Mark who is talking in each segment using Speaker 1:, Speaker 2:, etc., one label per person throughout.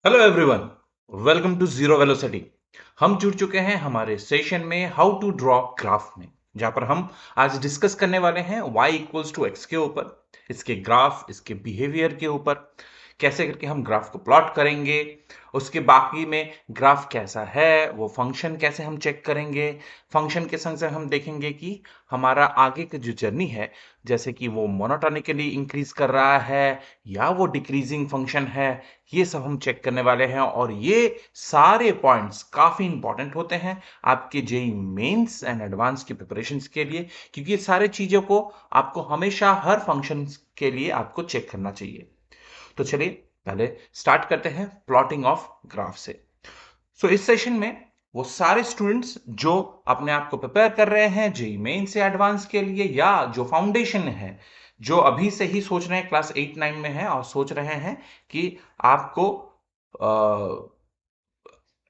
Speaker 1: Hello everyone, welcome to zero velocity. हम जुड़ चुके हैं हमारे सेशन में हाउ टू ड्रॉ ग्राफ में, जहां पर हम आज डिस्कस करने वाले हैं y इक्वल्स टू एक्स के ऊपर, इसके ग्राफ, इसके बिहेवियर के ऊपर, कैसे करके हम ग्राफ को प्लॉट करेंगे, उसके बाकी में ग्राफ कैसा है, वो फंक्शन कैसे हम चेक करेंगे, फंक्शन के संग संग हम देखेंगे कि हमारा आगे की जो जर्नी है, जैसे कि वो मोनोटोनिकली इंक्रीज कर रहा है या वो डिक्रीजिंग फंक्शन है, ये सब हम चेक करने वाले हैं। और ये सारे पॉइंट्स काफी इंपॉर्टेंट होते हैं आपके जेई मेंस एंड एडवांस की प्रिपरेशंस के लिए, क्योंकि ये सारे चीजों को आपको हमेशा हर फंक्शन के लिए आपको चेक करना चाहिए। तो चलिए पहले स्टार्ट करते हैं प्लॉटिंग ऑफ ग्राफ से। सो इस सेशन में वो सारे स्टूडेंट्स जो अपने आप को प्रिपेयर कर रहे हैं जेई मेन से एडवांस के लिए, या जो फाउंडेशन है, जो अभी से ही सोच रहे हैं, क्लास 8 9 में है और सोच रहे हैं कि आपको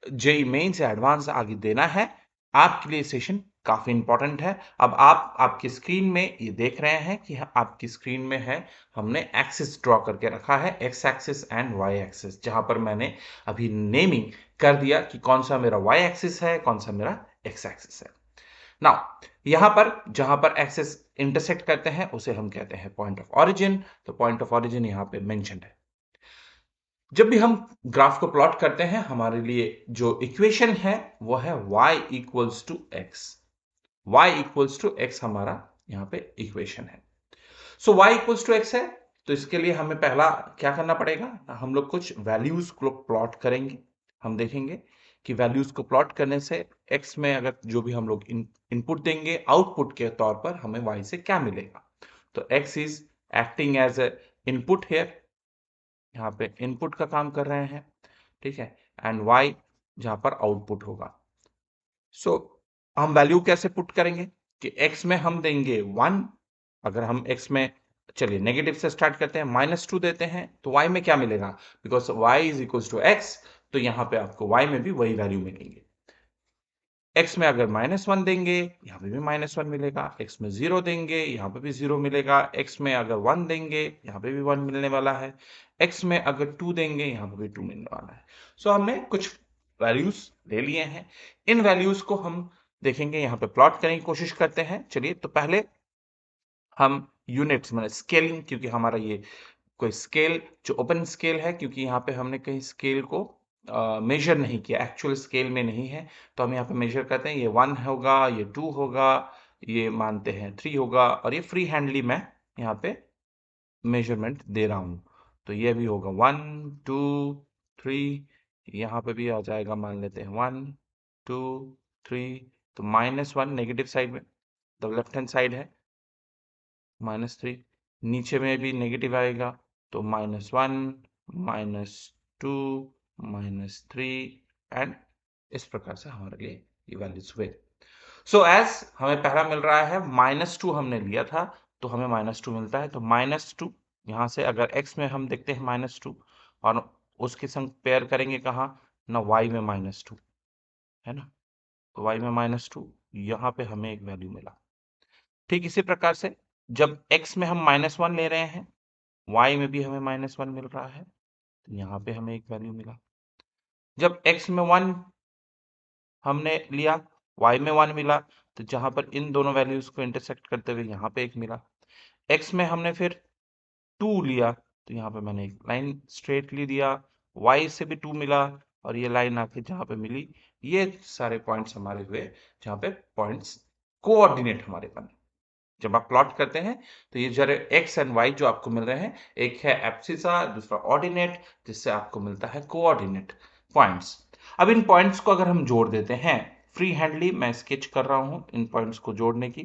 Speaker 1: जेई मेन से एडवांस आगे देना है, आपके लिए सेशन काफी इंपॉर्टेंट है। अब आप आपकी स्क्रीन में ये देख रहे हैं कि आपकी स्क्रीन में है, हमने एक्सिस ड्रॉ करके रखा है, X axis and Y axis, जहां पर मैंने अभी नेमिंग कर दिया कि कौन सा मेरा वाई एक्सिस है, कौन सा मेरा एक्स एक्सिस है। नाउ यहां पर जहां पर एक्सिस इंटरसेक्ट करते हैं उसे हम कहते हैं पॉइंट ऑफ ऑरिजिन। तो पॉइंट ऑफ ऑरिजिन यहां पे मेंशन है। जब भी हम ग्राफ को प्लॉट करते हैं, हमारे लिए जो इक्वेशन है वो है y equals to x. y equals to X हमारा यहाँ पे इक्वेशन है। So y equals to X है, तो इसके लिए हमें पहला क्या करना पड़ेगा, हम लोग कुछ वैल्यूज को प्लॉट करेंगे। हम देखेंगे कि वैल्यूज को प्लॉट करने से x में अगर जो भी हम लोग इनपुट देंगे, आउटपुट के तौर पर हमें y से क्या मिलेगा। तो x is acting as a input here, यहाँ पे इनपुट का काम कर रहे हैं, ठीक है, एंड y जहां पर आउटपुट होगा। सो हम वैल्यू कैसे पुट करेंगे कि x में हम देंगे 1। अगर हम x में, चलिए नेगेटिव से स्टार्ट करते हैं, -2 देते हैं तो y में क्या मिलेगा, because y is equal to x, तो यहाँ पे आपको y में भी वही वैल्यू मिलेंगे। x में अगर -1 देंगे, यहाँ पे भी -1 मिलेगा। x में 0 देंगे, यहाँ पे भी 0 मिलेगा। x में अगर 1 देंगे, यहाँ पे भी 1 मिलने वाला है। x में अगर 2 देंगे, यहाँ पे भी 2 मिलने वाला है। सो हमने कुछ वैल्यूज ले लिए हैं। इन वैल्यूज को हम देखेंगे, यहाँ पे प्लॉट करने की कोशिश करते हैं। चलिए, तो पहले हम यूनिट्स में स्केलिंग, क्योंकि हमारा ये कोई स्केल जो ओपन स्केल है, क्योंकि यहाँ पे हमने कहीं स्केल को मेजर नहीं किया, एक्चुअल स्केल में नहीं है, तो हम यहाँ पे मेजर करते हैं। ये 1 होगा, ये 2 होगा, ये मानते हैं 3 होगा, और ये फ्री हैंडली मैं यहाँ पे मेजरमेंट दे रहा हूँ। तो ये भी होगा 1 2 3, यहाँ पे भी आ जाएगा, मान लेते हैं 1 2 3। तो -1 नेगेटिव साइड में, तो लेफ्ट हैंड साइड है, -3। नीचे में भी नेगेटिव आएगा, तो -1 -2 -3, एंड इस प्रकार से हमारे लिए ये वैल्यूज हुए। सो एज हमें पहला मिल रहा है -2, हमने लिया था तो हमें -2 मिलता है। तो -2 यहाँ से अगर x में हम देखते हैं -2, और उसके संग पेयर करेंगे कहाँ ना, y में -2 है ना, तो y में -2, यहाँ पे हमें एक वैल्यू मिला। ठीक इसी प्रकार से जब x में हम -1 ले रहे हैं, y में भी हमें -1 मिल रहा है, तो यहाँ पे हमें एक वैल्यू मिला। जब x में 1 हमने लिया, y में 1 मिला, तो जहां पर इन दोनों वैल्यूज को इंटरसेक्ट करते हुए यहाँ पे एक मिला। x में हमने फिर 2 लिया, तो यहाँ पे मैंने एक लाइन स्ट्रेटली दिया, y से भी 2 मिला, और ये लाइन आके जहाँ पे मिली, ये सारे पॉइंट्स हमारे हुए, जहाँ पे पॉइंट्स कोऑर्डिनेट हमारे बने। जब आप प्लॉट करते हैं तो ये जरा एक्स एंड वाई जो आपको मिल रहे हैं, एक है एब्सिसा, दूसरा ऑर्डिनेट, जिससे आपको मिलता है कोऑर्डिनेट पॉइंट्स। अब इन पॉइंट्स को अगर हम जोड़ देते हैं, फ्री हैंडली मैं स्केच कर रहा हूं इन पॉइंट्स को जोड़ने की,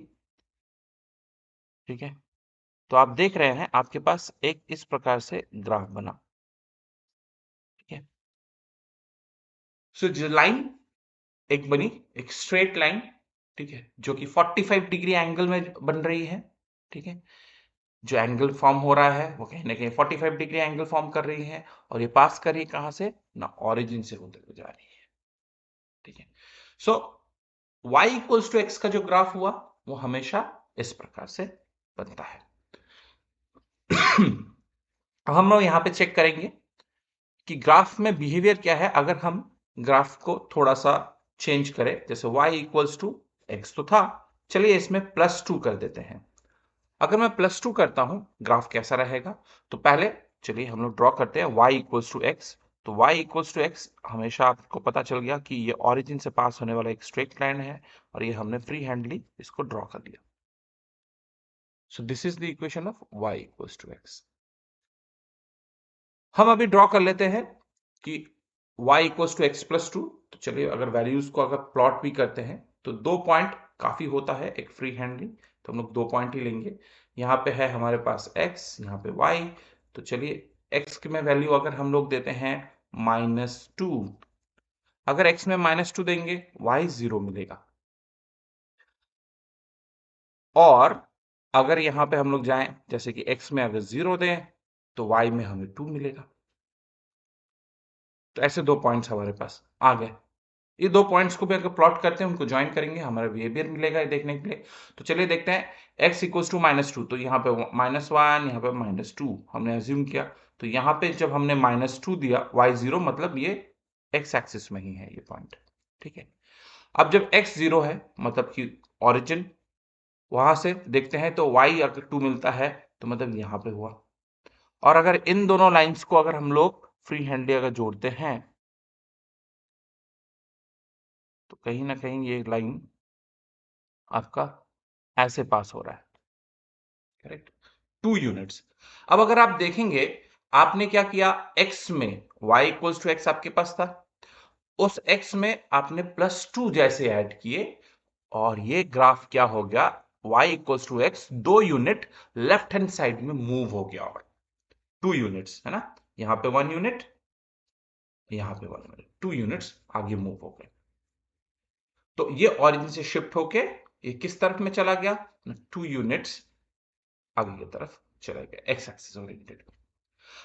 Speaker 1: ठीक है। तो आप देख रहे हैं आपके पास एक इस प्रकार से ग्राफ बना, ठीक है। सो जो लाइन एक बनी, एक स्ट्रेट लाइन, ठीक है, जो कि 45 डिग्री एंगल में बन रही है, ठीक है। जो एंगल फॉर्म हो रहा है वो कहीं ना कहीं 45 डिग्री एंगल फॉर्म कर रही है, और ये पास कर रही है कहां से ना, ऑरिजिन से होते हुए जा रही है, ठीक है। So y equals to x का जो ग्राफ हुआ वो हमेशा इस प्रकार से बनता है। हम लोग यहाँ पे चेक करेंगे कि ग्राफ में बिहेवियर क्या है अगर हम ग्राफ को थोड़ा सा चेंज करें, जैसे y इक्वल्स टू एक्स तो था, चलिए इसमें +2 कर देते हैं। अगर मैं +2 करता हूं ग्राफ कैसा रहेगा, तो पहले चलिए हम लोग ड्रॉ करते हैं y इक्वल्स टू एक्स। तो y इक्वल्स टू एक्स हमेशा आपको पता चल गया कि ये ओरिजिन से पास होने वाला एक स्ट्रेट लाइन है और ये हमने फ्री हैंडली इसको ड्रॉ कर लिया। So this is the equation of y equals to X. हम अभी ड्रॉ कर लेते हैं कि y equals to X plus two. तो चलिए अगर वैल्यूज को अगर प्लॉट भी करते हैं तो 2 पॉइंट काफी होता है एक फ्री हैंडली, तो हम लोग 2 पॉइंट ही लेंगे। यहाँ पे है हमारे पास x, यहाँ पे y। तो चलिए x की में वैल्यू अगर हम लोग देते हैं -2, अगर x में -2 देंगे y 0 मिलेगा, और अगर यहाँ पे हम लोग जाएं जैसे कि x में अगर 0 दें तो y में हमें 2 मिलेगा। तो ऐसे 2 पॉइंट्स हमारे पास आ गए। ये 2 पॉइंट्स को भी अगर प्लॉट करते हैं, उनको ज्वाइन करेंगे, हमारा बिहेवियर मिलेगा ये देखने के लिए। तो चलिए देखते हैं x इक्वल्स टू -2, तो यहाँ पे -1, यहाँ पे -2 हमने अज्यूम किया। तो यहाँ पे जब हमने -2 दिया y 0, मतलब ये x एक्सिस में ही है ये पॉइंट, ठीक है। अब जब x 0 है मतलब कि ओरिजिन वहां से देखते हैं तो y अगर 2 मिलता है तो मतलब यहाँ पे हुआ। और अगर इन दोनों लाइंस को अगर हम लोग फ्री हैंडली अगर जोड़ते हैं तो कहीं ना कहीं ये लाइन आपका ऐसे पास हो रहा है, करेक्ट, 2 यूनिट्स। अब अगर आप देखेंगे आपने क्या किया, x में y इक्वल्स टू एक्स आपके पास था, उस x में आपने +2 जैसे ऐड किए और ये ग्राफ क्या हो गया, y equals to X 2 unit left hand side में मूव हो गया, और 2 यूनिट्स है ना, यहाँ पे 1 यूनिट, यहाँ पे 1 यूनिट, 2 यूनिट्स आगे मूव हो गए। तो ये ओरिजिन से शिफ्ट होके ये किस तरफ में चला गया, 2 यूनिट्स आगे की तरफ चला गया एक्स एक्सिस ओरिएंटेड।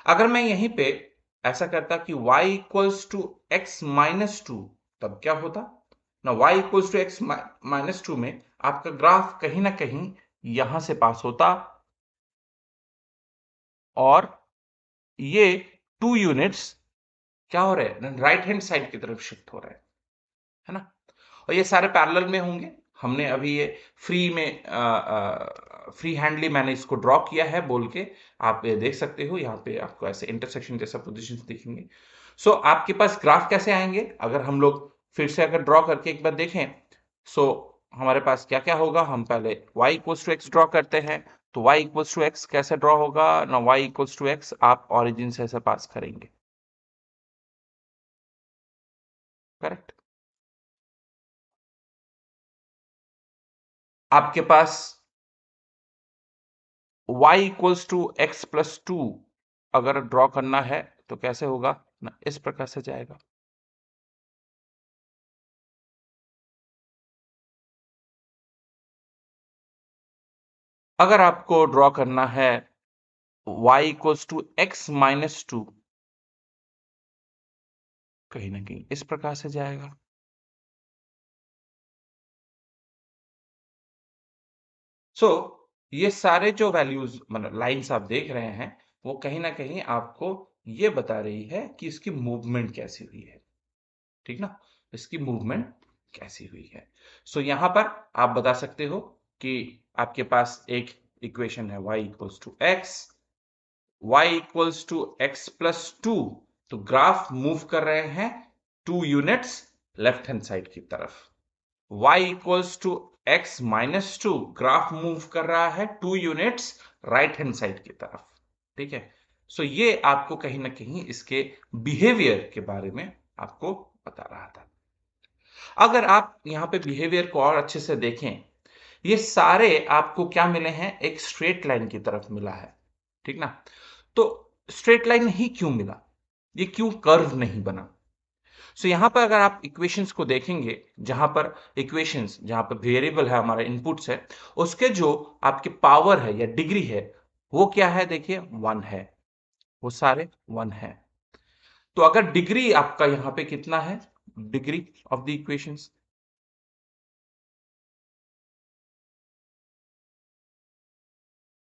Speaker 1: अगर मैं यहीं पे ऐसा करता कि y equals to X minus two, तब क्या होता ना, y equals to X minus two में आपका ग्राफ कहीं ना कहीं यहां से पास होता और ये 2 यूनिट्स क्या हो रहे हैं, राइट हैंड साइड की तरफ शिफ्ट हो रहे हैं, है ना। और ये सारे पैरेलल में होंगे। हमने अभी ये फ्री में फ्री हैंडली मैंने इसको ड्रॉ किया है बोल के, आप ये देख सकते हो, यहाँ पे आपको ऐसे इंटरसेक्शन जैसा पोजीशंस दिखेंगे। सो आपके पास ग्राफ कैसे आएंगे, अगर हम लोग फिर से अगर ड्रॉ करके एक बार देखें, सो हमारे पास क्या क्या होगा, हम पहले y equals to X draw करते हैं। तो y इक्वल्स टू एक्स कैसे ड्रॉ होगा ना, y इक्वल्स टू एक्स आप ऑरिजिन से ऐसे पास करेंगे, करेक्ट। आपके पास y equals to X plus two अगर ड्रॉ करना है तो कैसे होगा ना, इस प्रकार से जाएगा। अगर आपको ड्रॉ करना है y equals to X minus two, कहीं ना कहीं इस प्रकार से जाएगा। सो ये सारे जो वैल्यूज मतलब लाइंस आप देख रहे हैं, वो कहीं ना कहीं आपको ये बता रही है कि इसकी मूवमेंट कैसी हुई है, ठीक ना, इसकी मूवमेंट कैसी हुई है। सो यहां पर आप बता सकते हो कि आपके पास एक इक्वेशन है y equals to x, y equals to X plus two, तो ग्राफ मूव कर रहे हैं 2 यूनिट्स लेफ्ट हैंड साइड की तरफ। y equals to X minus two, graph move कर रहा है 2 यूनिट्स राइट हैंड साइड की तरफ, ठीक है। सो ये आपको कहीं ना कहीं इसके बिहेवियर के बारे में आपको बता रहा था। अगर आप यहाँ पे बिहेवियर को और अच्छे से देखें, ये सारे आपको क्या मिले हैं, एक स्ट्रेट लाइन की तरफ मिला है, ठीक ना। तो स्ट्रेट लाइन ही क्यों मिला, ये क्यों कर्व नहीं बना। सो यहां पर अगर आप इक्वेशंस को देखेंगे, जहां पर इक्वेशंस जहां पर वेरिएबल है हमारा इनपुट्स है, उसके जो आपके पावर है या डिग्री है वो क्या है, देखिए 1 है, वो सारे 1 है। तो अगर डिग्री आपका यहां पे कितना है, डिग्री ऑफ द इक्वेशंस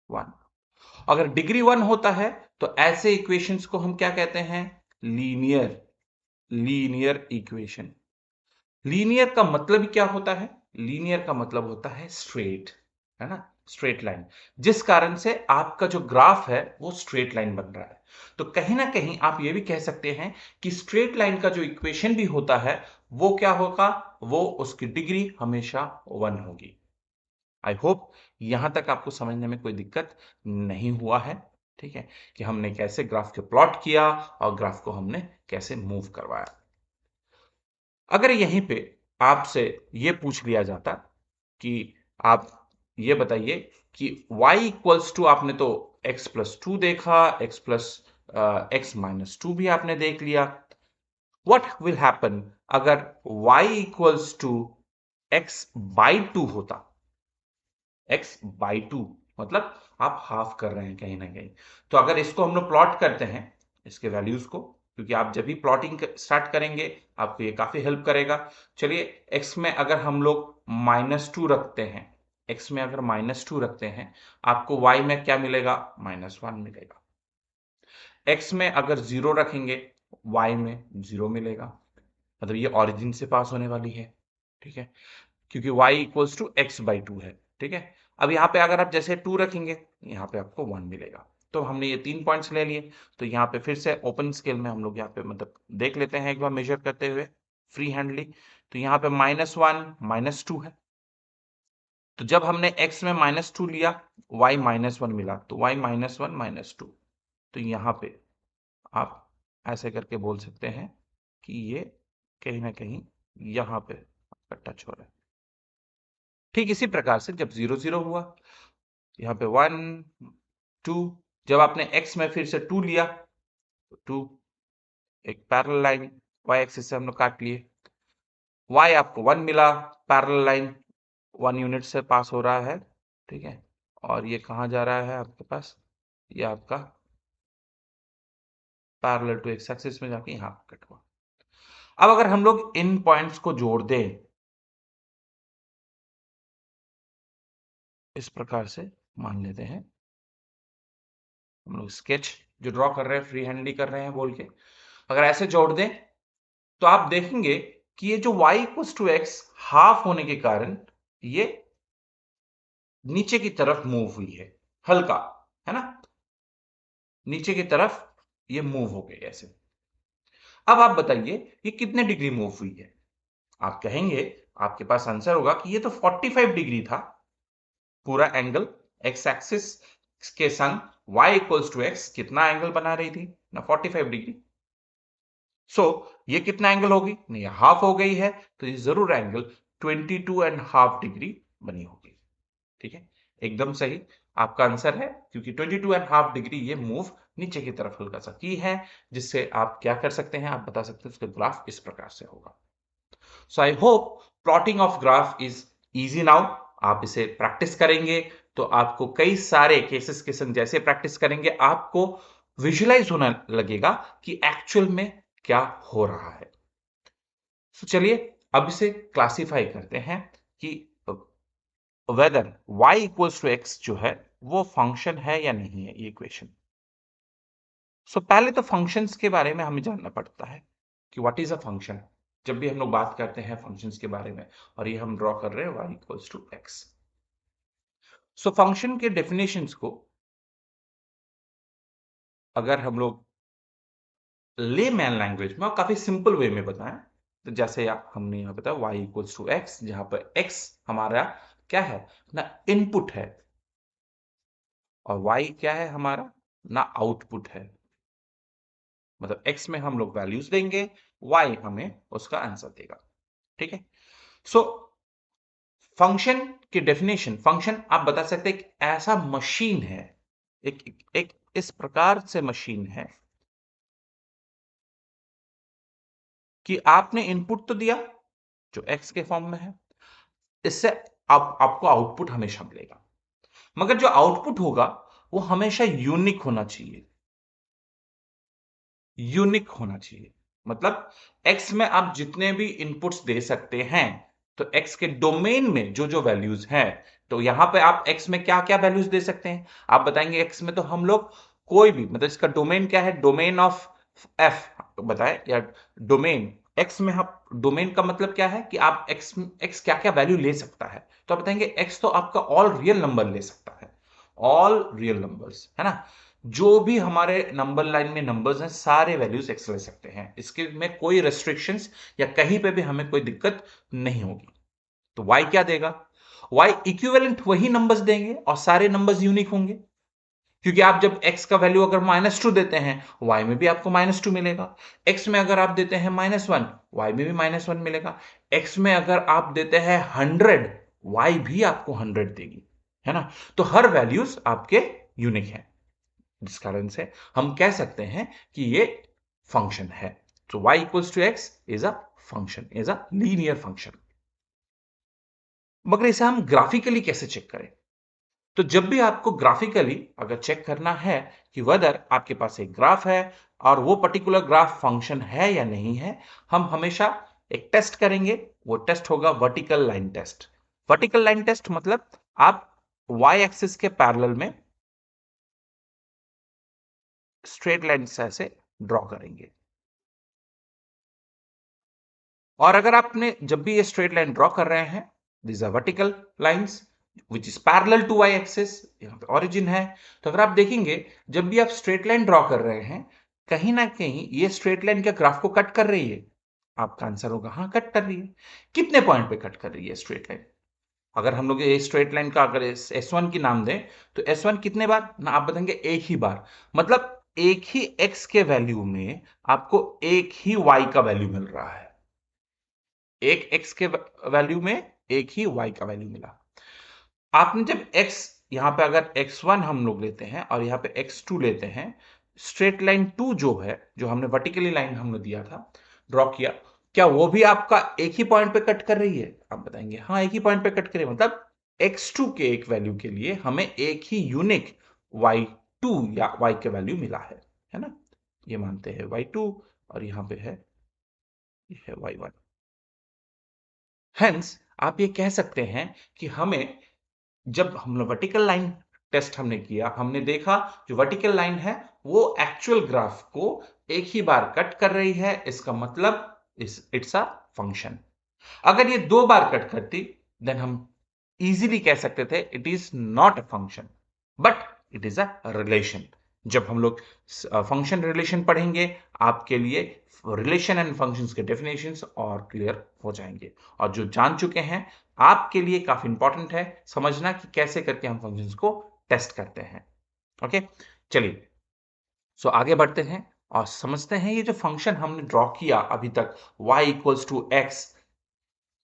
Speaker 1: 1, अगर डिग्री 1 होता है तो ऐसे इक्वेशंस को हम क्या कहते हैं, लीनियर इक्वेशन। लीनियर का मतलब क्या होता है? लीनियर का मतलब होता है स्ट्रेट, है ना, स्ट्रेट लाइन, जिस कारण से आपका जो ग्राफ है वो स्ट्रेट लाइन बन रहा है। तो कहीं ना कहीं आप ये भी कह सकते हैं कि स्ट्रेट लाइन का जो इक्वेशन भी होता है वो क्या होगा, वो उसकी डिग्री हमेशा 1 होगी। आई होप यहां तक आपको समझने में कोई दिक्कत नहीं हुआ है, ठीक है, कि हमने कैसे ग्राफ के प्लॉट किया और ग्राफ को हमने कैसे मूव करवाया। अगर यहीं पे आपसे ये पूछ लिया जाता कि आप ये बताइए कि y इक्वल्स टू, आपने तो x प्लस टू देखा, x plus x minus two भी आपने देख लिया, व्हाट विल हैपन अगर y equals to x by two होता? x बाई टू मतलब आप हाफ कर रहे हैं कहीं ना कहीं। तो अगर इसको हम लोग प्लॉट करते हैं, इसके वैल्यूज को, क्योंकि आप जब भी प्लॉटिंग स्टार्ट करेंगे आपको ये काफी हेल्प करेगा। चलिए x में अगर हम लोग -2 रखते हैं, x में अगर -2 रखते हैं, आपको y में क्या मिलेगा? -1 मिलेगा। x में अगर 0 रखेंगे, y में 0 मिलेगा। मतलब ये ऑरिजिन से पास होने वाली है, ठीक है, क्योंकि y equals to X by two है, ठीक है। अब यहाँ पे अगर आप जैसे 2 रखेंगे, यहाँ पे आपको 1 मिलेगा। तो हमने ये 3 पॉइंट्स ले लिए। तो यहाँ पे फिर से ओपन स्केल में हम लोग यहाँ पे मतलब देख लेते हैं एक बार मेजर करते हुए फ्री हैंडली। तो यहाँ पे -1 -2 है। तो जब हमने x में -2 लिया, y -1 मिला, तो y -1 -2। तो यहाँ पे आप ऐसे करके बोल सकते हैं कि ये कहीं ना कहीं यहाँ पे टच हो रहा है। ठीक इसी प्रकार से जब 0 0 हुआ, यहाँ पे 1 2, जब आपने x में फिर से 2 लिया, तो 2 एक पैरेलल लाइन y एक्सिस से हम लोग काट लिए, y आपको 1 मिला, पैरेलल लाइन 1 यूनिट से पास हो रहा है, ठीक है, और ये कहाँ जा रहा है आपके पास? ये आपका पैरेलल टू x एक्सिस में जाके यहाँ कट हुआ। अब अगर हम लोग इन पॉइंट्स को जोड़ दें इस प्रकार से, मान लेते हैं हम लोग स्केच जो ड्रॉ कर रहे हैं फ्री हैंडली कर रहे हैं बोल के, अगर ऐसे जोड़ दें तो आप देखेंगे कि ये जो y equals to X half होने के कारण ये नीचे की तरफ मूव हुई है, हल्का, है ना, नीचे की तरफ ये मूव हो गई ऐसे। अब आप बताइए ये कितने डिग्री मूव हुई है? आप कहेंगे, आपके पास आंसर होगा कि ये तो 45 डिग्री था। पूरा एंगल एक्स एक्सिस के संग y इक्वल्स टू एक्स कितना एंगल बना रही थी ना? 45 डिग्री। सो ये कितना एंगल होगी? नहीं, हाफ हो गई है, तो ये जरूर एंगल 22.5 डिग्री बनी होगी, ठीक है, एकदम सही आपका आंसर है, क्योंकि 22.5 डिग्री ये मूव नीचे की तरफ हल्का सा की है, जिससे आप क्या कर सकते हैं, आप बता सकते हैं उसका ग्राफ इस प्रकार से होगा। So I hope plotting of graph is easy now. आप इसे प्रैक्टिस करेंगे तो आपको कई सारे केसेस के संग जैसे प्रैक्टिस करेंगे आपको विजुअलाइज होने लगेगा कि एक्चुअल में क्या हो रहा है। तो चलिए अब इसे क्लासिफाई करते हैं कि whether y equals to x जो है वो फंक्शन है या नहीं है, ये इक्वेशन। सो पहले तो फंक्शंस के बारे में हमें जानना पड़ता है कि व्हाट इज अ फंक्शन, जब भी हम लोग बात करते हैं फंक्शंस के बारे में, और ये हम ड्रॉ कर रहे हैं y equals to x। So function के डेफिनेशंस को अगर हम लोग लेमैन लैंग्वेज में और काफी सिंपल वे में बताएं, तो जैसे हमने यहाँ बताया y इक्वल्स टू x, जहां पर x हमारा क्या है ना, इनपुट है, और y क्या है हमारा ना, आउटपुट है। मतलब x में हम लोग वैल्यूज देंगे, y हमें उसका आंसर देगा, ठीक है। सो फंक्शन की डेफिनेशन, फंक्शन आप बता सकते हैं एक ऐसा मशीन है, एक इस प्रकार से मशीन है कि आपने इनपुट तो दिया जो x के फॉर्म में है, इससे आपको आउटपुट हमेशा मिलेगा, मगर जो आउटपुट होगा वो हमेशा यूनिक होना चाहिए, यूनिक होना चाहिए। मतलब x में आप जितने भी इनपुट्स दे सकते हैं, तो x के डोमेन में जो जो वैल्यूज हैं, तो यहां पे आप x में क्या क्या वैल्यूज दे सकते हैं, आप बताएंगे x में तो हम लोग कोई भी, मतलब इसका डोमेन क्या है, डोमेन ऑफ f बताएं, या डोमेन एक्स में आप, डोमेन का मतलब क्या है कि आप एक्स क्या क्या वैल्यू ले सकता है, तो आप बताएंगे एक्स तो आपका ऑल रियल नंबर ले सकता है, ऑल रियल नंबर्स, है ना। जो भी हमारे नंबर लाइन में नंबर्स हैं सारे वैल्यूज एक्स ले सकते हैं, इसके में कोई रेस्ट्रिक्शंस या कहीं पे भी हमें कोई दिक्कत नहीं होगी। तो y क्या देगा, y इक्विवेलेंट वही नंबर्स देंगे और सारे नंबर्स यूनिक होंगे, क्योंकि आप जब x का वैल्यू अगर -2 देते हैं y में भी आपको -2 मिलेगा, x में अगर आप देते हैं -1 y में भी -1 मिलेगा, x में अगर आप देते हैं 100 y भी आपको 100 देगी, है ना। तो हर वैल्यूज आपके यूनिक है, जिस कारण से हम कह सकते हैं कि ये फंक्शन है। तो y equals to x is a function, is a linear function. मगर इसे हम ग्राफिकली कैसे चेक करें? तो जब भी आपको ग्राफिकली अगर चेक करना है कि वेदर आपके पास एक ग्राफ है और वो पर्टिकुलर ग्राफ फंक्शन है या नहीं है, हम हमेशा एक टेस्ट करेंगे, वो टेस्ट होगा vertical line test. Vertical line test मतलब आप y एक्सिस के पैरेलल में स्ट्रेट लाइन ऐसे ड्रॉ करेंगे, और अगर आपने जब भी ये स्ट्रेट लाइन ड्रॉ कर रहे हैं, this are vertical lines which is parallel to y axis, यहां पे ओरिजिन है। तो अगर आप देखेंगे जब भी आप स्ट्रेट लाइन ड्रॉ कर रहे हैं, कहीं ना कहीं ये स्ट्रेट लाइन क्या ग्राफ को कट कर रही है? आपका आंसर होगा हाँ, कट कर रही है। कितने पॉइंट पे कट कर रही है स्ट्रेट लाइन? अगर हम लोग ये स्ट्रेट लाइन का अगर S1 की नाम दें, तो S1 कितने बार ना, आप बताएंगे एक ही बार, मतलब एक ही x के वैल्यू में आपको एक ही y का वैल्यू मिल रहा है, एक x के वैल्यू में एक ही y का वैल्यू मिला। आपने जब x, यहां पे अगर x1 हम लोग लेते हैं और यहां पे x2 लेते हैं, स्ट्रेट लाइन 2 जो है, जो हमने वर्टिकली लाइन हमने दिया था, ड्रॉ किया, क्या वो भी आपका एक ही पॉइंट पे कट कर रही है? आप बताएंगे हाँ, एक ही पॉइंट पे कट कर रही है, मतलब x2 के एक वैल्यू के लिए हमें एक ही यूनिक y2 या y के वैल्यू मिला है ना। ये मानते हैं y2 और यहां पे है, ये है y1। हेंस आप ये कह सकते हैं कि हमें, जब हम वर्टिकल लाइन टेस्ट हमने किया, हमने देखा जो वर्टिकल लाइन है वो एक्चुअल ग्राफ को एक ही बार कट कर रही है, इसका मतलब इट्स अ फंक्शन। अगर ये 2 बार कट करती, देन हम इजीली कह सकते थे it is not a function but it is a relation. जब हम लोग फंक्शन रिलेशन पढ़ेंगे, आपके लिए रिलेशन एंड फंक्शंस के डेफिनेशंस और क्लियर हो जाएंगे, और जो जान चुके हैं आपके लिए काफी इंपॉर्टेंट है समझना कि कैसे करके हम फंक्शंस को टेस्ट करते हैं। ओके, चलिए, सो आगे बढ़ते हैं और समझते हैं ये जो फंक्शन हमने ड्रॉ किया अभी तक y इक्वल्स टू एक्स,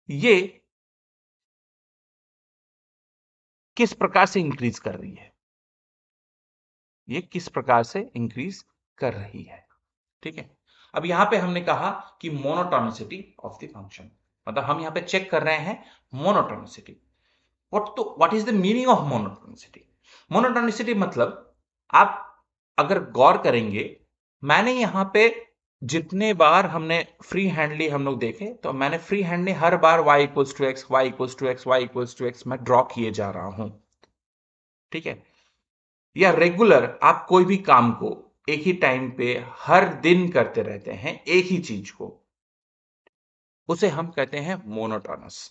Speaker 1: ये किस प्रकार से इंक्रीज कर रही है, ये किस प्रकार से इंक्रीज कर रही है। ठीक है, अब यहां पे हमने कहा कि मोनोटोनिसिटी ऑफ द फंक्शन, मतलब हम यहां पे चेक कर रहे हैं monotonicity. What is the meaning of monotonicity? Monotonicity मतलब, आप अगर गौर करेंगे, मैंने यहां पे जितने बार हमने फ्री हैंडली हम लोग देखे, तो मैंने फ्री हैंडली हर बार y equals to x, y equals to x, y equals to x मैं ड्रॉ किए जा रहा हूं। ठीक है, या रेगुलर आप कोई भी काम को एक ही टाइम पे हर दिन करते रहते हैं एक ही चीज को, उसे हम कहते हैं मोनोटोनस।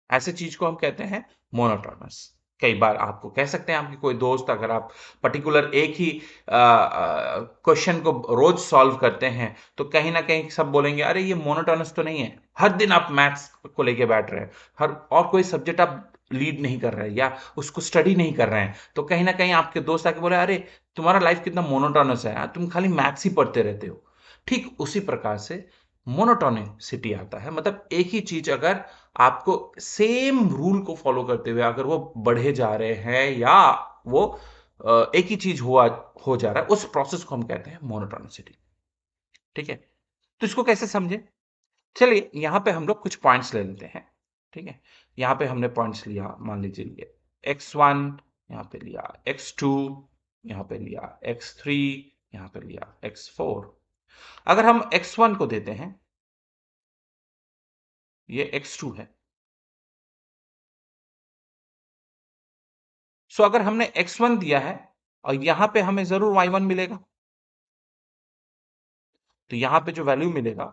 Speaker 1: ऐसे चीज को हम कहते हैं मोनोटोनस। कई बार आपको कह सकते हैं आपके कोई दोस्त, अगर आप पर्टिकुलर एक ही क्वेश्चन को रोज सॉल्व करते हैं, तो कहीं ना कहीं सब बोलेंगे अरे ये मोनोटोनस तो नहीं है, हर दिन आप मैथ्स को लेके बैठ रहे हैं, हर और कोई सब्जेक्ट आप लीड नहीं कर रहे हैं या उसको स्टडी नहीं कर रहे हैं, तो कहीं ना कहीं आपके दोस्त आके बोले अरे तुम्हारा लाइफ कितना मोनोटोनस है, तुम खाली मैथ्स ही पढ़ते रहते हो। ठीक उसी प्रकार से मोनोटोनिसिटी आता है, मतलब एक ही चीज अगर आपको सेम रूल को फॉलो करते हुए अगर वो बढ़े जा रहे हैं, या वो एक ही चीज हुआ हो जा रहा है, उस प्रोसेस को हम कहते हैं मोनोटोनिसिटी। ठीक है, तो इसको कैसे समझे? चलिए यहां पे हम लोग कुछ पॉइंट्स ले लेते हैं। ठीक है, यहां पे हमने पॉइंट्स लिया, मान लीजिए x1, यहां पे लिया x2, यहां पे लिया x3, यहां पे लिया x4। अगर हम x1 को देते हैं, ये x2 है, सो अगर हमने x1 दिया है और यहां पे हमें जरूर y1 मिलेगा, तो यहाँ पे जो वैल्यू मिलेगा,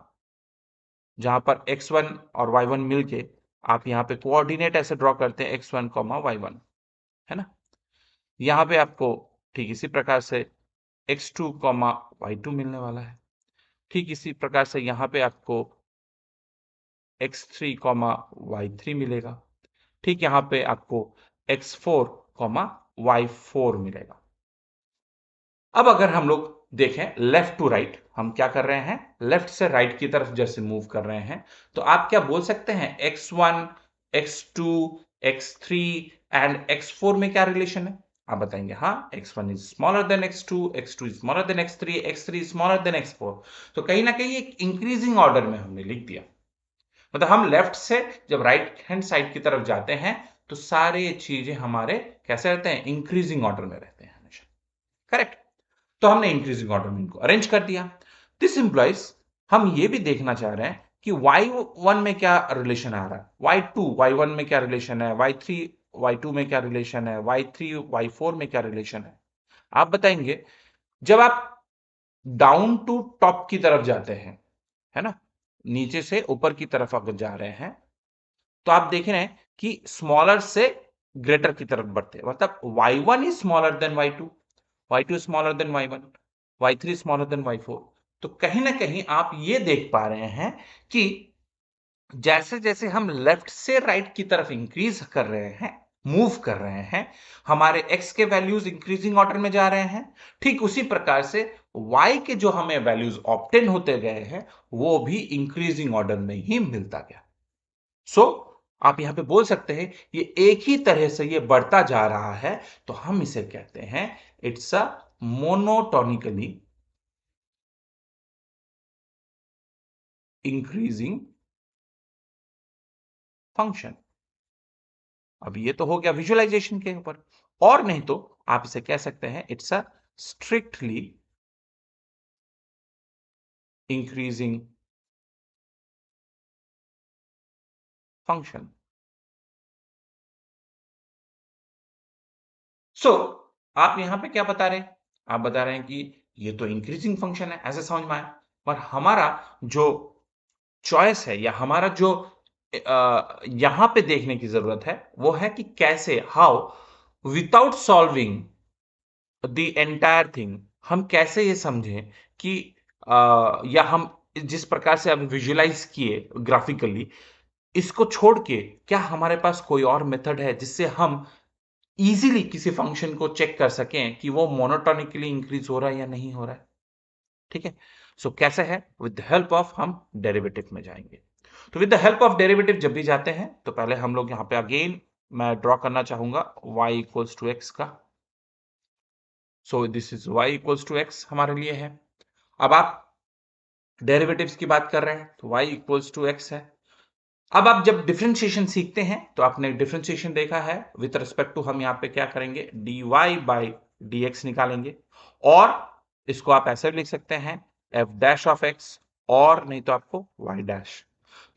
Speaker 1: जहां पर x1 और y1 मिलके आप यहाँ पे कोऑर्डिनेट ऐसे ड्रॉ करते हैं x1, y1, है ना। यहाँ पे आपको ठीक इसी प्रकार से x2, y2 मिलने वाला है। ठीक इसी प्रकार से यहाँ पे आपको x3, y3 मिलेगा। ठीक यहाँ पे आपको x4, y4 मिलेगा। अब अगर हम लोग देखें लेफ्ट टू राइट, हम क्या कर रहे हैं, लेफ्ट से राइट की तरफ जैसे मूव कर रहे हैं, तो आप क्या बोल सकते हैं x1, x2, x3 and x4 में क्या रिलेशन है? आप बताएंगे हाँ, x1 is smaller than x2, x2 is smaller than x3, x3 is smaller than x4। तो कहीं ना कहीं एक इंक्रीजिंग ऑर्डर में हमने लिख दिया। मतलब हम लेफ्ट से जब राइट हैंड साइड की तरफ जाते हैं तो सारे चीजें हमारे कैसे रहते हैं, इंक्रीजिंग ऑर्डर में रहते हैं हमेशा। करेक्ट। तो हमने इंक्रीजिंग ऑर्डर में इनको अरेंज कर दिया। दिस इंप्लॉइज हम ये भी देखना चाह रहे हैं कि y1 में क्या रिलेशन आ रहा है, y2 y1 में क्या रिलेशन है, y3 y2 में क्या रिलेशन है, y3 y4 में क्या रिलेशन है। आप बताएंगे जब आप डाउन टू टॉप की तरफ जाते हैं, है ना, नीचे से ऊपर की तरफ अगर जा रहे हैं तो आप देख रहे हैं कि स्मॉलर से ग्रेटर की तरफ बढ़ते हैं। मतलब y1 is smaller than y2, y2 smaller than y1, y3 smaller than y4। तो कहीं ना कहीं आप ये देख पा रहे हैं कि जैसे जैसे हम लेफ्ट से राइट की तरफ इंक्रीज कर रहे हैं, मूव कर रहे हैं, हमारे x के वैल्यूज इंक्रीजिंग ऑर्डर में जा रहे हैं। ठीक उसी प्रकार से y के जो हमें वैल्यूज ऑब्टेन होते गए हैं वो भी इंक्रीजिंग ऑर्डर में ही मिलता गया। सो आप यहां पे बोल सकते हैं ये एक ही तरह से ये बढ़ता जा रहा है, तो हम इसे कहते हैं it's a monotonically increasing function. अब ये तो हो गया विजुअलाइजेशन के ऊपर, और नहीं तो आप इसे कह सकते हैं it's a strictly increasing function. So आप यहां पे क्या बता रहे हैं, आप बता रहे हैं कि ये तो इंक्रीजिंग फंक्शन है, ऐसे समझ में आया। पर हमारा जो चॉइस है या हमारा जो यहां पे देखने की जरूरत है वो है कि कैसे, how, without solving the entire thing, हम कैसे ये समझें कि या हम जिस प्रकार से अभी विजुअलाइज किए ग्राफिकली, इसको छोड़ के क्या हमारे पास कोई और मेथड है जिससे हम इजीली किसी फंक्शन को चेक कर सकें कि वो मोनोटोनिकली इंक्रीज हो रहा है या नहीं हो रहा है। ठीक है। सो कैसे है, विद द हेल्प ऑफ हम डेरिवेटिव में जाएंगे। तो with the help of derivative जब भी जाते हैं तो पहले हम लोग यहां पे अगेन मैं ड्रॉ करना चाहूंगा y इक्वल्स टू एक्स का। So this is y equals to x हमारे लिए है। अब आप डेरिवेटिव्स की बात कर रहे हैं तो y इक्वल्स टू एक्स है। अब आप जब डिफरेंशिएशन सीखते हैं तो आपने डिफरेंशिएशन देखा है विथ रिस्पेक्ट टू, हम यहाँ पे क्या करेंगे, dy बाई dx निकालेंगे। और इसको आप ऐसे भी लिख सकते हैं f डैश ऑफ x, और नहीं तो आपको y डैश।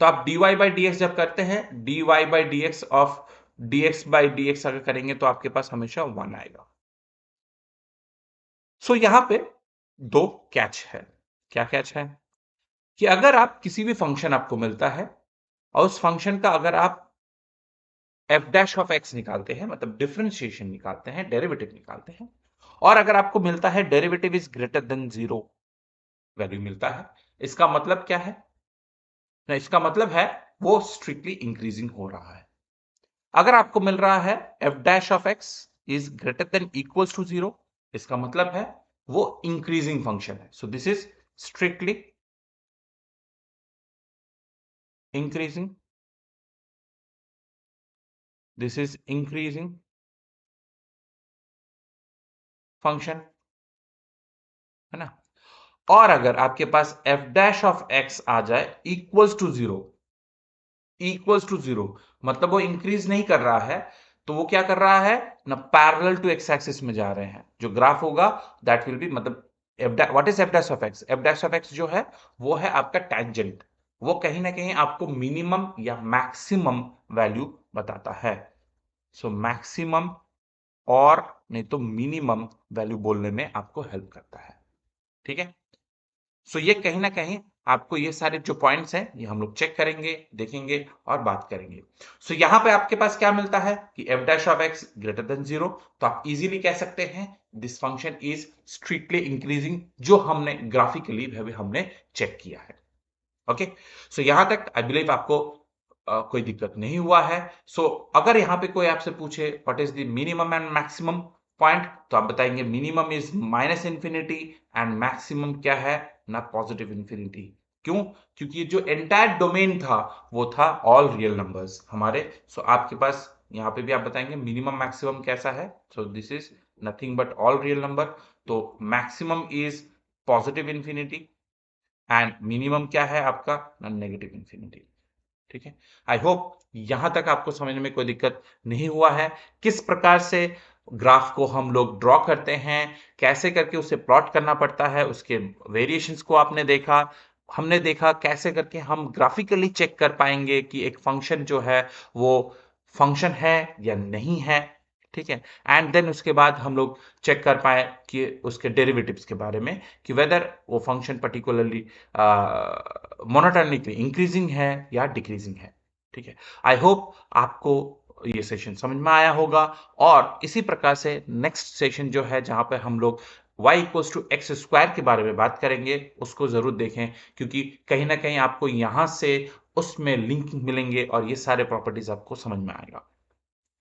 Speaker 1: तो आप dy बाई dx जब करते हैं, dy by dx of dx by dx अगर करेंगे तो आपके पास हमेशा 1 आएगा। सो यहां पे दो कैच है। क्या कैच है कि अगर आप किसी भी फंक्शन आपको मिलता है और उस फंक्शन का अगर आप f डैश ऑफ x निकालते हैं, मतलब डिफरेंशिएशन निकालते हैं, डेरिवेटिव निकालते हैं, और अगर आपको मिलता है derivative is greater then 0 value मिलता है, इसका मतलब क्या है ना, इसका मतलब है वो स्ट्रिक्टली इंक्रीजिंग हो रहा है। अगर आपको मिल रहा है f dash of x is greater than equals to 0, इसका मतलब है वो इंक्रीजिंग फंक्शन है। So this is strictly increasing, this is increasing function, है ना। और अगर आपके पास f डैश ऑफ x आ जाए इक्वल्स टू 0, इक्वल्स टू 0 मतलब वो इंक्रीज नहीं कर रहा है, तो वो क्या कर रहा है ना, पैरेलल टू x एक्सिस में जा रहे हैं। जो ग्राफ होगा दैट विल बी, मतलब what is f dash of x, f dash of x जो है वो है आपका टैंजेंट। वो कहीं ना कहीं आपको मिनिमम या मैक्सिमम वैल्यू बताता है। सो मैक्सिमम और नहीं तो मिनिमम वैल्यू बोलने में आपको हेल्प करता है। ठीक है। सो ये कहीं ना कहीं आपको ये सारे जो पॉइंट्स हैं ये हम लोग चेक करेंगे, देखेंगे और बात करेंगे। सो यहाँ पे आपके पास क्या मिलता है कि f dash of x greater than 0, तो आप इजीली कह सकते हैं this function is strictly increasing, जो हमने ग्राफिकली भी हमने चेक किया है। ओके, सो यहां तक आई बिलीव आपको कोई दिक्कत नहीं हुआ है। सो अगर यहाँ पे कोई आपसे पूछे what is the minimum and maximum point, तो आप बताएंगे minimum is minus infinity and maximum क्या है ना पॉजिटिव इन्फिनिटी। क्यों? क्योंकि ये जो एंटायर डोमेन था वो था ऑल रियल नंबर्स हमारे। सो आपके पास यहाँ पे भी आप बताएंगे मिनिमम मैक्सिमम कैसा है, so this is nothing but all real number. तो maximum is positive infinity and minimum क्या है आपका नेगेटिव इन्फिनिटी। ठीक है, आई होप यहां तक आपको समझने में कोई दिक्कत नहीं हुआ है। किस प्रकार से ग्राफ को हम लोग ड्रॉ करते हैं, कैसे करके उसे प्लॉट करना पड़ता है, उसके वेरिएशंस को आपने देखा, हमने देखा कैसे करके हम ग्राफिकली चेक कर पाएंगे कि एक फंक्शन जो है वो फंक्शन है या नहीं है। ठीक है, एंड देन उसके बाद हम लोग चेक कर पाए कि उसके डेरिवेटिव्स के बारे में कि वेदर वो फंक्शन पर्टिकुलरली मोनोटोनिकली इंक्रीजिंग है या डिक्रीजिंग है। ठीक है, आई होप आपको ये सेशन समझ में आया होगा, और इसी प्रकार से नेक्स्ट सेशन जो है जहां पे हम लोग y equals to x square के बारे में बात करेंगे, उसको जरूर देखें, क्योंकि कहीं ना कहीं आपको यहां से उसमें लिंक मिलेंगे और ये सारे प्रॉपर्टीज आपको समझ में आएगा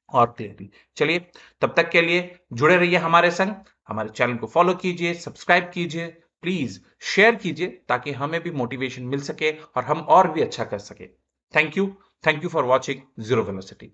Speaker 1: और क्लियरली। चलिए, तब तक के लिए जुड़े रहिए हमारे संग, हमारे चैनल को फॉलो कीजिए, सब्सक्राइब कीजिए, प्लीज शेयर कीजिए ताकि हमें भी मोटिवेशन मिल सके और हम और भी अच्छा कर सके। Thank you for watching zero velocity.